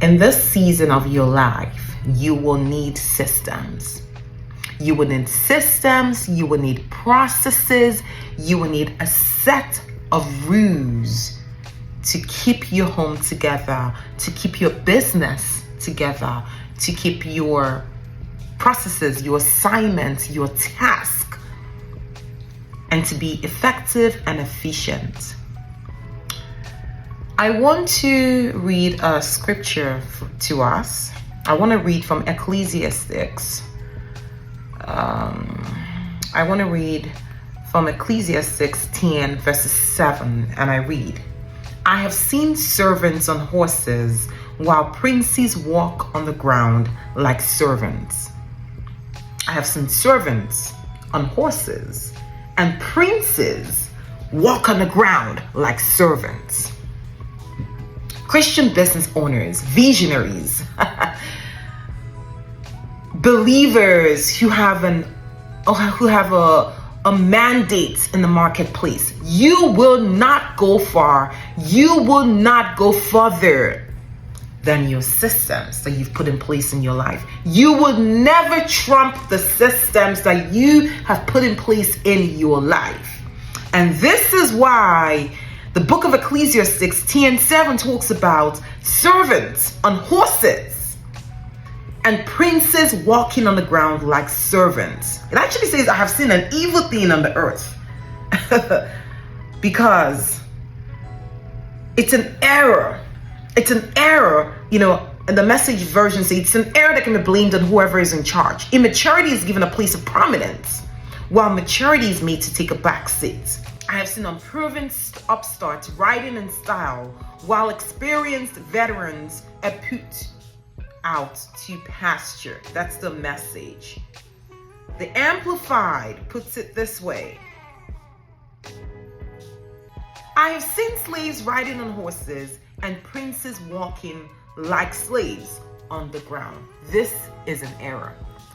In this season of your life, you will need systems. You will need systems, you will need processes, you will need a set of rules to keep your home together, to keep your business together, to keep your processes, your assignments, your task, and to be effective and efficient. I want to read a scripture to us. I want to read from Ecclesiastes. I want to read from Ecclesiastes 10 verses 7, and I read, I have seen servants on horses while princes walk on the ground like servants. I have seen servants on horses and princes walk on the ground like servants. Christian business owners, visionaries, believers who have a mandate in the marketplace. You will not go far. You will not go further than your systems that you've put in place in your life. You will never trump the systems that you have put in place in your life. And this is why the book of Ecclesiastes 10:7 talks about servants on horses and princes walking on the ground like servants. It actually says, I have seen an evil thing on the earth. Because it's an error. It's an error, and the Message version says it's an error that can be blamed on whoever is in charge. Immaturity is given a place of prominence, while maturity is made to take a back seat. I have seen unproven upstarts riding in style, while experienced veterans are put out to pasture. That's the Message. The Amplified puts it this way. I have seen slaves riding on horses and princes walking like slaves on the ground. This is an error.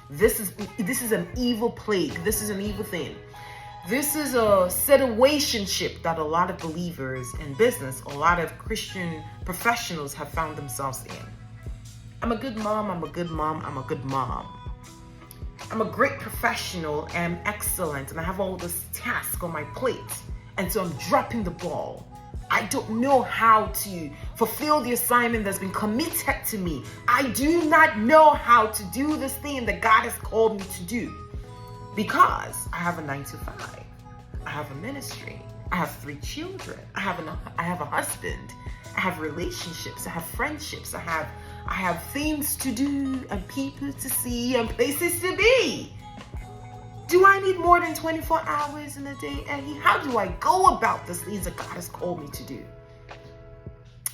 This is an evil plague. This is an evil thing. This is a situationship that a lot of believers in business, a lot of Christian professionals have found themselves in. I'm a good mom, I'm a good mom, I'm a good mom. I'm a great professional and I'm excellent and I have all this task on my plate. And so I'm dropping the ball. I don't know how to fulfill the assignment that's been committed to me. I do not know how to do this thing that God has called me to do. Because I have a 9-to-5. I have a ministry. I have 3 children. I have a husband. I have relationships. I have friendships. I have things to do and people to see and places to be. Do I need more than 24 hours in a day, Eddie? How do I go about the things that God has called me to do?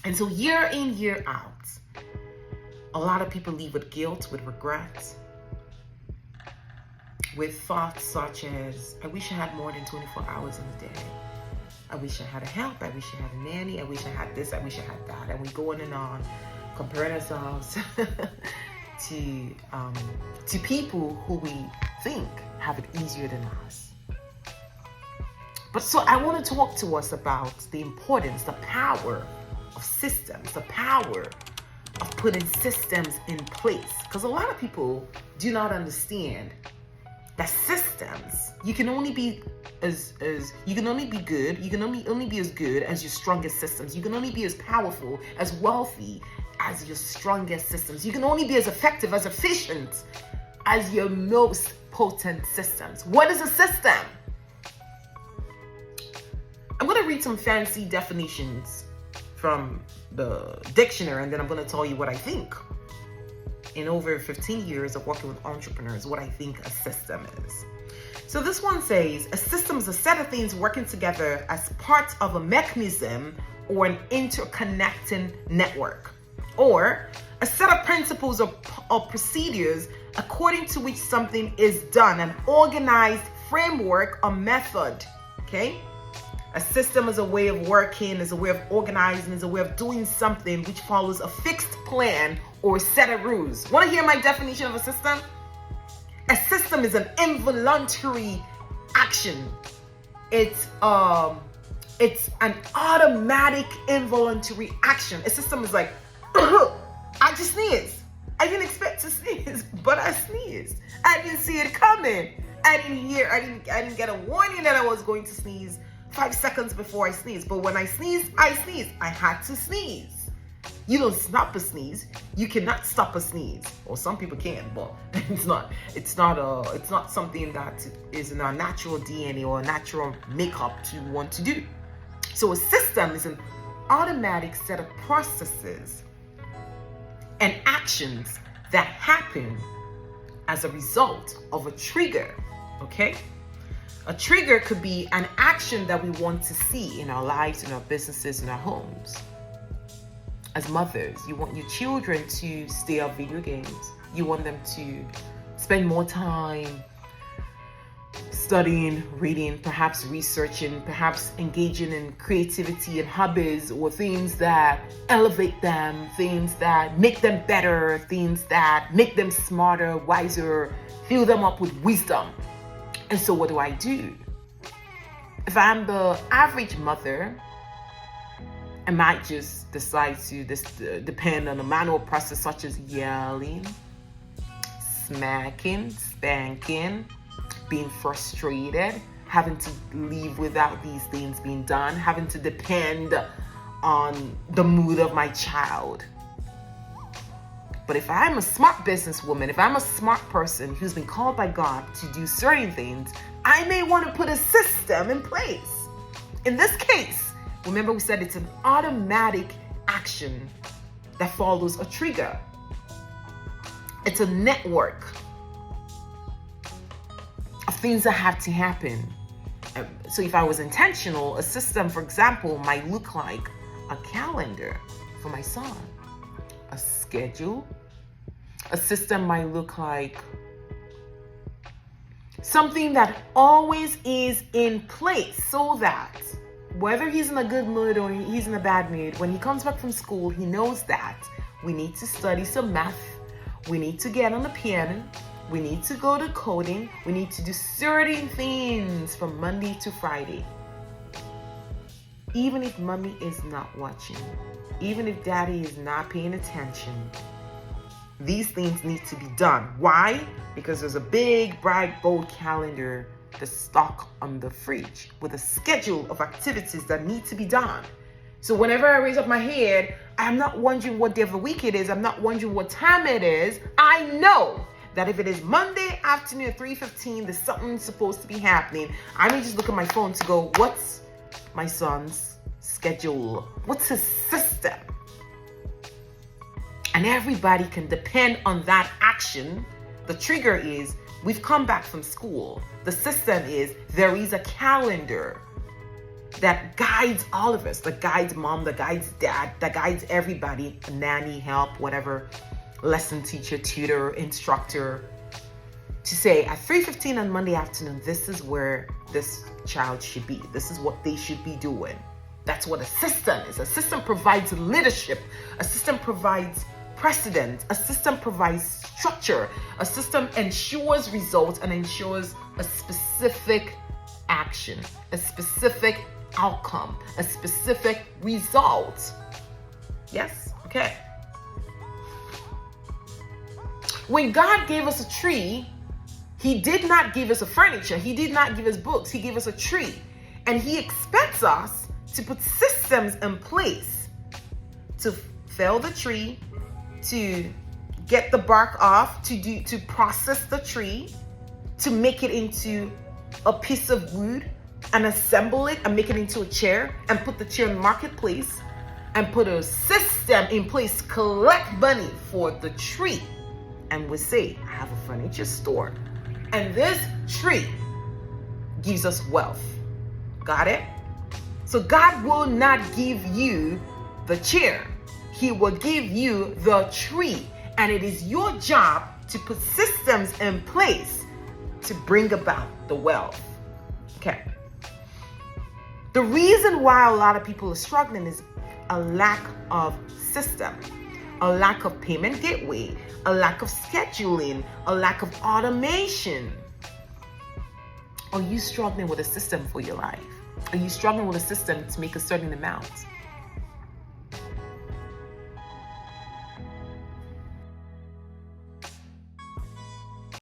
And so year in, year out, a lot of people leave with guilt, with regret, with thoughts such as, I wish I had more than 24 hours in a day. I wish I had a help. I wish I had a nanny. I wish I had this. I wish I had that. And we go on and on, comparing ourselves to people who we think have it easier than us. But so I want to talk to us about the importance, the power of systems, the power of putting systems in place. Because a lot of people do not understand that systems, you can only be you can only be good, you can only be as good as your strongest systems. You can only be as powerful, as wealthy as your strongest systems. You can only be as effective, as efficient as your most potent systems. What is a system? I'm going to read some fancy definitions from the dictionary, and then I'm going to tell you what I think. In over 15 years of working with entrepreneurs, what I think a system is. So this one says, a system is a set of things working together as part of a mechanism or an interconnecting network, or a set of principles or procedures according to which something is done, an organized framework or method, okay? A system is a way of working, is a way of organizing, is a way of doing something which follows a fixed plan or a set of rules. Want to hear my definition of a system? A system is an involuntary action. It's an automatic involuntary action. A system is like, I just sneezed. I didn't expect to sneeze, but I sneezed. I didn't see it coming. I didn't get a warning that I was going to sneeze 5 seconds before I sneezed. But when I sneezed, I sneezed. I had to sneeze. You don't stop a sneeze. You cannot stop a sneeze. Or some people can, but it's not something that is in our natural DNA or natural makeup to want to do. So a system is an automatic set of processes and actions that happen as a result of a trigger, okay? A trigger could be an action that we want to see in our lives, in our businesses, in our homes. As mothers, you want your children to stay off video games. You want them to spend more time studying, reading, perhaps researching, perhaps engaging in creativity and hobbies or things that elevate them, things that make them better, things that make them smarter, wiser, fill them up with wisdom. And so what do? If I'm the average mother, I might just decide to depend on a manual process such as yelling, smacking, spanking, being frustrated, having to leave without these things being done, having to depend on the mood of my child. But if I'm a smart businesswoman, if I'm a smart person who's been called by God to do certain things, I may want to put a system in place. In this case, remember we said it's an automatic action that follows a trigger. It's a network of things that have to happen. So if I was intentional, a system, for example, might look like a calendar for my son, a schedule. A system might look like something that always is in place so that whether he's in a good mood or he's in a bad mood, when he comes back from school, he knows that we need to study some math, we need to get on the piano, we need to go to coding, we need to do certain things from Monday to Friday. Even if mommy is not watching, even if daddy is not paying attention, these things need to be done. Why? Because there's a big, bright, bold calendar that's stuck on the fridge with a schedule of activities that need to be done. So whenever I raise up my head, I'm not wondering what day of the week it is. I'm not wondering what time it is. I know that if it is Monday afternoon at 3:15, there's something supposed to be happening. I may just look at my phone to go, what's my son's schedule? What's his system? And everybody can depend on that action. The trigger is we've come back from school. The system is there is a calendar that guides all of us, that guides mom, that guides dad, that guides everybody, nanny, help, whatever, lesson teacher, tutor, instructor, to say at 3:15 on Monday afternoon, this is where this child should be. This is what they should be doing. That's what a system is. A system provides leadership. A system provides precedent. A system provides structure. A system ensures results and ensures a specific action, a specific outcome, a specific result. Yes? Okay. When God gave us a tree, He did not give us a furniture. He did not give us books. He gave us a tree. And He expects us to put systems in place to fell the tree, to get the bark off, to process the tree, to make it into a piece of wood and assemble it and make it into a chair and put the chair in the marketplace and put a system in place, collect money for the tree. And we say, I have a furniture store. And this tree gives us wealth. Got it? So God will not give you the chair. He will give you the tree. And it is your job to put systems in place to bring about the wealth. Okay. The reason why a lot of people are struggling is a lack of system, a lack of payment gateway, a lack of scheduling, a lack of automation. Are you struggling with a system for your life? Are you struggling with a system to make a certain amount?